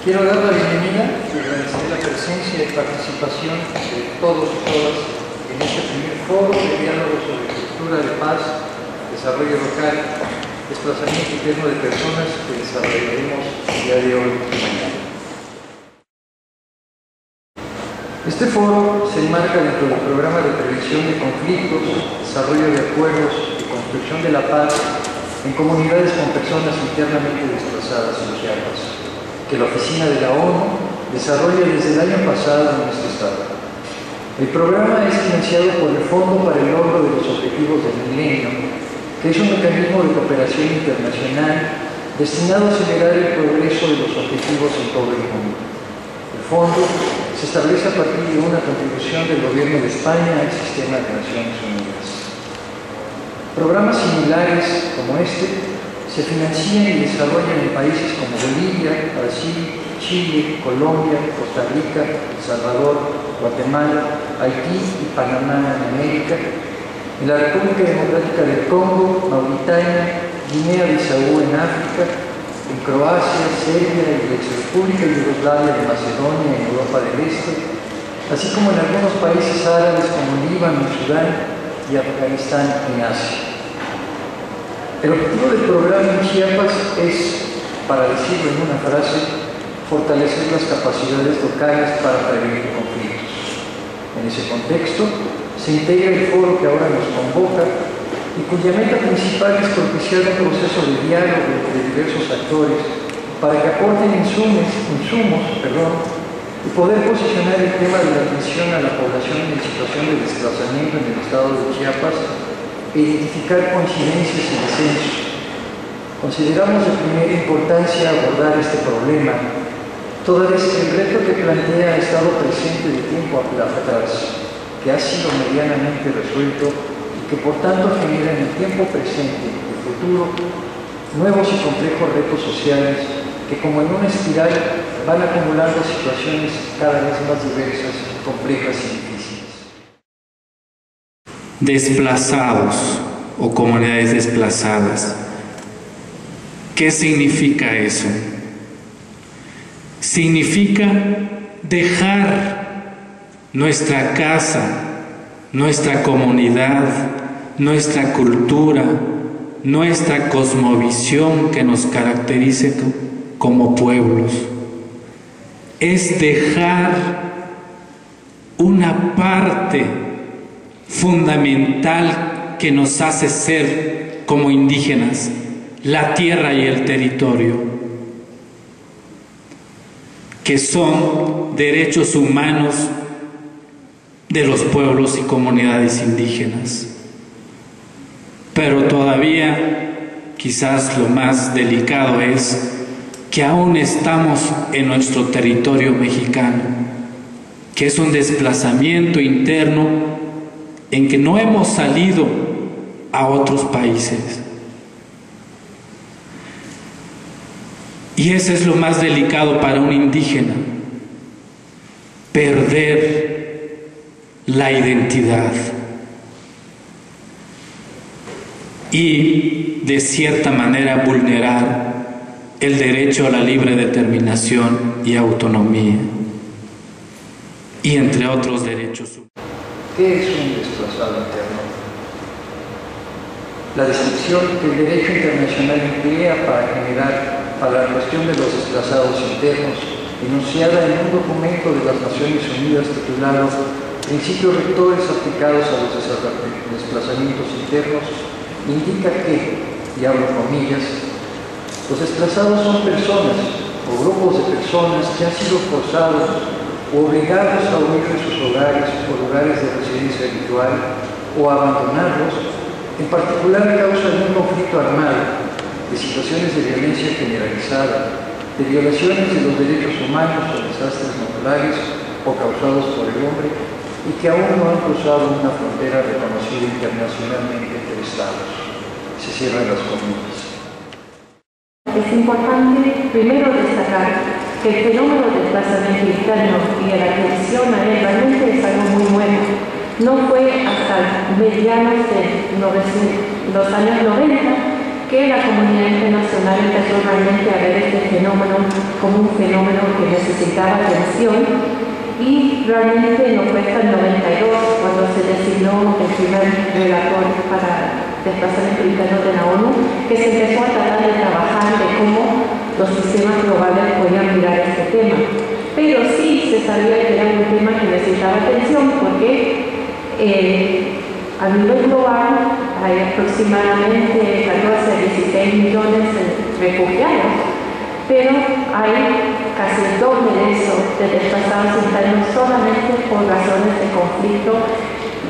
Quiero dar la bienvenida y agradecer la presencia y participación de todos y todas en este primer foro de diálogo sobre cultura de paz, desarrollo local, desplazamiento interno de personas que desarrollaremos el día de hoy y mañana. Este foro se enmarca dentro del programa de prevención de conflictos, desarrollo de acuerdos y construcción de la paz en comunidades con personas internamente desplazadas en Chiapas, que la Oficina de la ONU desarrolla desde el año pasado en nuestro estado. El programa es financiado por el Fondo para el Logro de los Objetivos del Milenio, que es un mecanismo de cooperación internacional destinado a acelerar el progreso de los objetivos en todo el mundo. El fondo se establece a partir de una contribución del Gobierno de España al sistema de Naciones Unidas. Programas similares como este se financian y desarrollan en países como Bolivia, Brasil, Chile, Colombia, Costa Rica, El Salvador, Guatemala, Haití y Panamá en América, en la República Democrática del Congo, Mauritania, Guinea-Bissau en África, en Croacia, Serbia y la República Yugoslavia de Macedonia en Europa del Este, así como en algunos países árabes como Líbano, Sudán y Afganistán en Asia. El objetivo del programa en Chiapas es, para decirlo en una frase, fortalecer las capacidades locales para prevenir conflictos. En ese contexto, se integra el foro que ahora nos convoca y cuya meta principal es propiciar un proceso de diálogo entre diversos actores para que aporten insumos y poder posicionar el tema de la atención a la población en situación de desplazamiento en el estado de Chiapas e identificar coincidencias y descensos. Consideramos de primera importancia abordar este problema, toda vez que el reto que plantea ha estado presente de tiempo atrás, que ha sido medianamente resuelto y que por tanto genera en el tiempo presente y futuro nuevos y complejos retos sociales que, como en una espiral, van acumulando situaciones cada vez más diversas, complejas y difíciles. Desplazados o comunidades desplazadas. ¿Qué significa eso? Significa dejar nuestra casa, nuestra comunidad, nuestra cultura, nuestra cosmovisión que nos caracterice como pueblos. Es dejar una parte fundamental que nos hace ser como indígenas, la tierra y el territorio, que son derechos humanos de los pueblos y comunidades indígenas. Pero todavía, quizás lo más delicado es que aún estamos en nuestro territorio mexicano, que es un desplazamiento interno en que no hemos salido a otros países. Y eso es lo más delicado para un indígena, perder la identidad y de cierta manera vulnerar el derecho a la libre determinación y autonomía, y entre otros derechos humanos. ¿Qué es un desplazado interno? La descripción que el derecho internacional emplea para la cuestión de los desplazados internos, enunciada en un documento de las Naciones Unidas titulado Principios Rectores aplicados a los desplazamientos internos, indica que, y abro comillas, los desplazados son personas o grupos de personas que han sido forzados o obligados a huir de sus hogares o lugares de residencia habitual o a abandonarlos, en particular a causa de un conflicto armado, de situaciones de violencia generalizada, de violaciones de los derechos humanos o desastres naturales o causados por el hombre y que aún no han cruzado una frontera reconocida internacionalmente entre Estados. Se cierran las comillas. Es importante primero destacar que el fenómeno del desplazamiento interno y de la atención a él realmente es algo muy nuevo. No fue hasta mediados de los años 90 que la comunidad internacional empezó realmente a ver este fenómeno como un fenómeno que necesitaba atención, y realmente no fue hasta el 92 cuando se designó el primer relator para desplazamiento interno de la ONU, que se empezó a tratar de trabajar de cómo los sistemas globales podían mirar este tema. Pero sí se sabía que era un tema que necesitaba atención porque a nivel global hay aproximadamente 14 a 16 millones de refugiados, pero hay casi el doble de eso de desplazados internos solamente por razones de conflicto,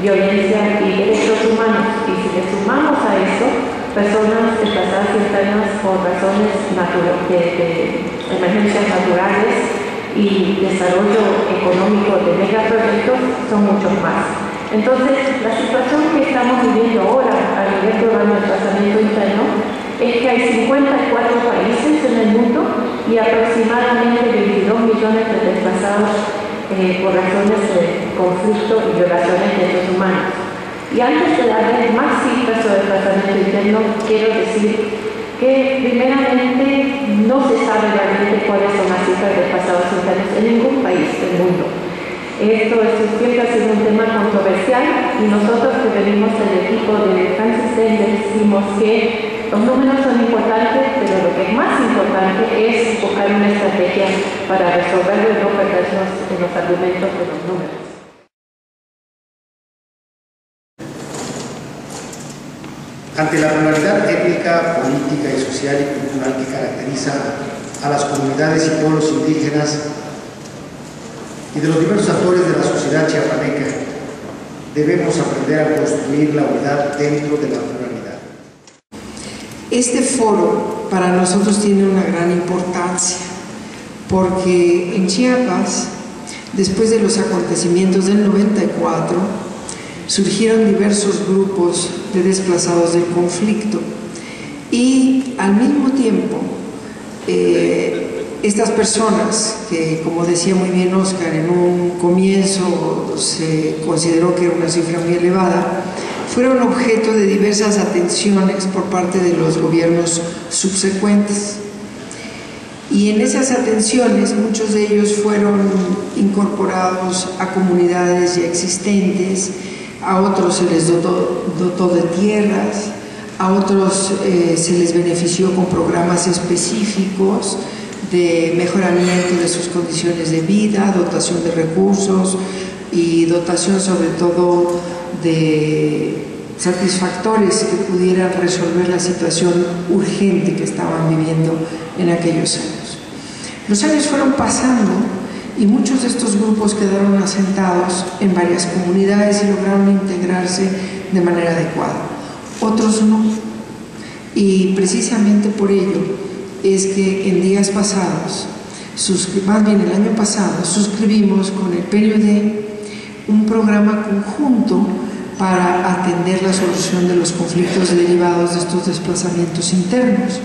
violencia y derechos humanos. Y si le sumamos a eso personas desplazadas internas por razones de emergencias naturales y desarrollo económico de megaproyectos, son muchos más. Entonces, la situación que estamos viviendo ahora a nivel global de desplazamiento interno es que hay 54 países en el mundo y aproximadamente 22 millones de desplazados por razones de conflicto y violaciones de derechos humanos. Y antes de darles más cifras sobre desplazamiento interno, quiero decir que primeramente no se sabe realmente cuáles son las cifras de desplazados internos en ningún país del mundo. Esto siempre ha sido un tema controversial y nosotros que venimos del equipo de Francis Steiner decimos que los números son importantes, pero lo que es más importante es buscar una estrategia para resolverlo y no perdernos en los argumentos de los números. Ante la pluralidad étnica, política y social y cultural que caracteriza a las comunidades y pueblos indígenas y de los diversos actores de la sociedad chiapaneca, debemos aprender a construir la unidad dentro de la pluralidad. Este foro para nosotros tiene una gran importancia porque en Chiapas, después de los acontecimientos del 94, surgieron diversos grupos de desplazados del conflicto y al mismo tiempo estas personas que, como decía muy bien Oscar, en un comienzo se consideró que era una cifra muy elevada, fueron objeto de diversas atenciones por parte de los gobiernos subsecuentes. Y en esas atenciones muchos de ellos fueron incorporados a comunidades ya existentes, a otros se les dotó de tierras, a otros se les benefició con programas específicos de mejoramiento de sus condiciones de vida, dotación de recursos y dotación sobre todo de satisfactores que pudieran resolver la situación urgente que estaban viviendo en aquellos años. Los años fueron pasando y muchos de estos grupos quedaron asentados en varias comunidades y lograron integrarse de manera adecuada. Otros no. Y precisamente por ello es que en días pasados, más bien el año pasado, suscribimos con el PNUD un programa conjunto para atender la solución de los conflictos derivados de estos desplazamientos internos.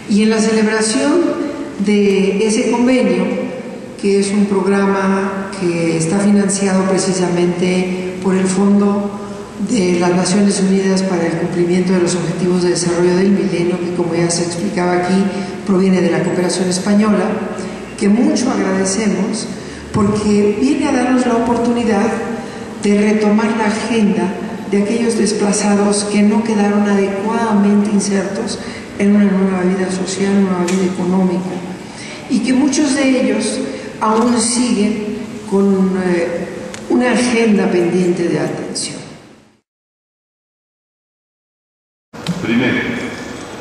Y en la celebración de ese convenio, que es un programa que está financiado precisamente por el Fondo de las Naciones Unidas para el cumplimiento de los Objetivos de Desarrollo del Milenio, que como ya se explicaba aquí, proviene de la cooperación española, que mucho agradecemos porque viene a darnos la oportunidad de retomar la agenda de aquellos desplazados que no quedaron adecuadamente insertos en una nueva vida social, una nueva vida económica, y que muchos de ellos aún siguen con una agenda pendiente de atención. Primero,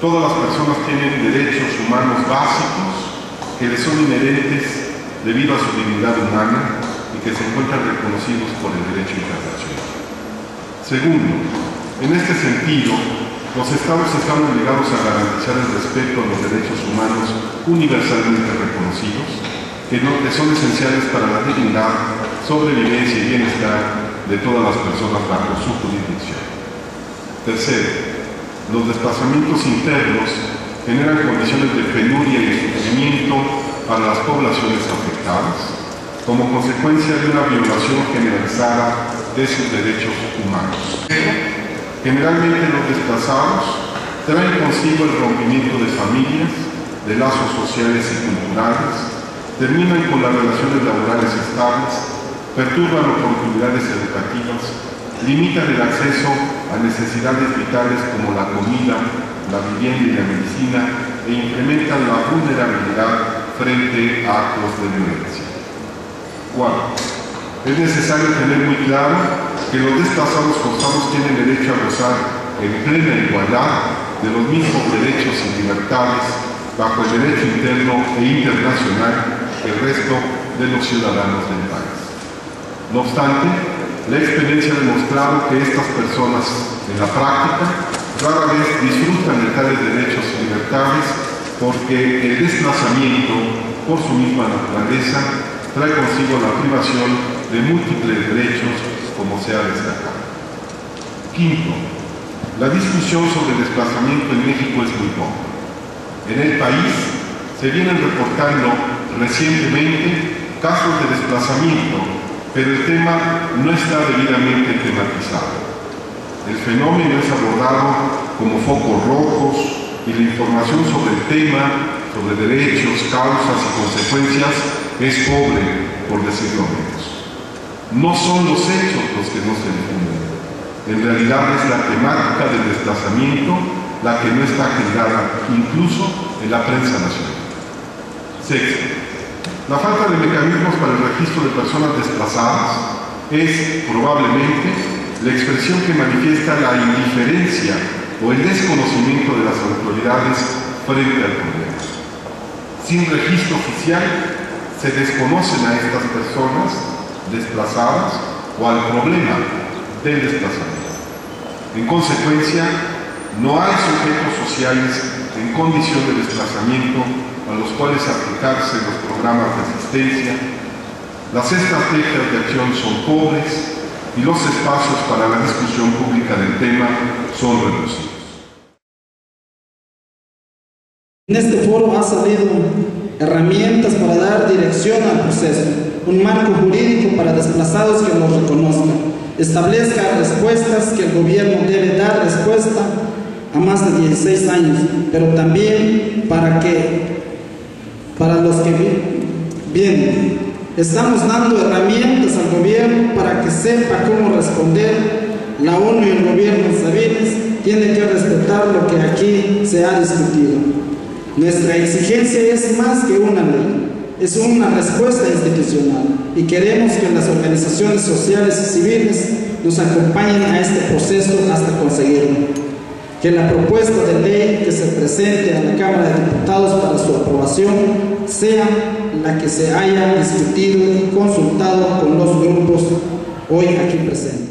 todas las personas tienen derechos humanos básicos que les son inherentes debido a su dignidad humana y que se encuentran reconocidos por el derecho internacional. Segundo, en este sentido, los Estados están obligados a garantizar el respeto a los derechos humanos universalmente reconocidos, que son esenciales para la dignidad, sobrevivencia y bienestar de todas las personas bajo su jurisdicción. Tercero, los desplazamientos internos generan condiciones de penuria y sufrimiento para las poblaciones afectadas, como consecuencia de una violación generalizada de sus derechos humanos. Generalmente los desplazados traen consigo el rompimiento de familias, de lazos sociales y culturales, terminan con las relaciones laborales estables, perturban oportunidades educativas, limitan el acceso a necesidades vitales como la comida, la vivienda y la medicina e incrementan la vulnerabilidad frente a actos de violencia. 4. Es necesario tener muy claro que los desplazados forzados tienen derecho a gozar en plena igualdad de los mismos derechos y libertades bajo el derecho interno e internacional que el resto de los ciudadanos del país. No obstante, la experiencia ha demostrado que estas personas en la práctica rara vez disfrutan de tales derechos y libertades porque el desplazamiento, por su misma naturaleza, trae consigo la privación de múltiples derechos, como se ha destacado. 5. La discusión sobre el desplazamiento en México es muy poca. En el país se vienen reportando recientemente casos de desplazamiento, pero el tema no está debidamente tematizado. El fenómeno es abordado como focos rojos y la información sobre el tema, sobre derechos, causas y consecuencias es pobre, por decirlo menos. No son los hechos los que no se difunden. En realidad es la temática del desplazamiento la que no está generada, incluso en la prensa nacional. 6. La falta de mecanismos para el registro de personas desplazadas es probablemente la expresión que manifiesta la indiferencia o el desconocimiento de las autoridades frente al problema. Sin registro oficial se desconocen a estas personas desplazadas o al problema del desplazamiento. En consecuencia, no hay sujetos sociales en condición de desplazamiento a los cuales aplicarse los programas de asistencia, las estrategias de acción son pobres y los espacios para la discusión pública del tema son reducidos. En este foro ha salido herramientas para dar dirección al proceso, un marco jurídico para desplazados que nos reconozcan, establezca respuestas que el gobierno debe dar respuesta a más de 16 años, pero también para los que vienen. Estamos dando herramientas al gobierno para que sepa cómo responder. La ONU y el gobierno Sabines tienen que respetar lo que aquí se ha discutido. Nuestra exigencia es más que una ley, es una respuesta institucional y queremos que las organizaciones sociales y civiles nos acompañen a este proceso hasta conseguirlo. Que la propuesta de ley que se presente a la Cámara de Diputados para su aprobación sea la que se haya discutido y consultado con los grupos hoy aquí presentes.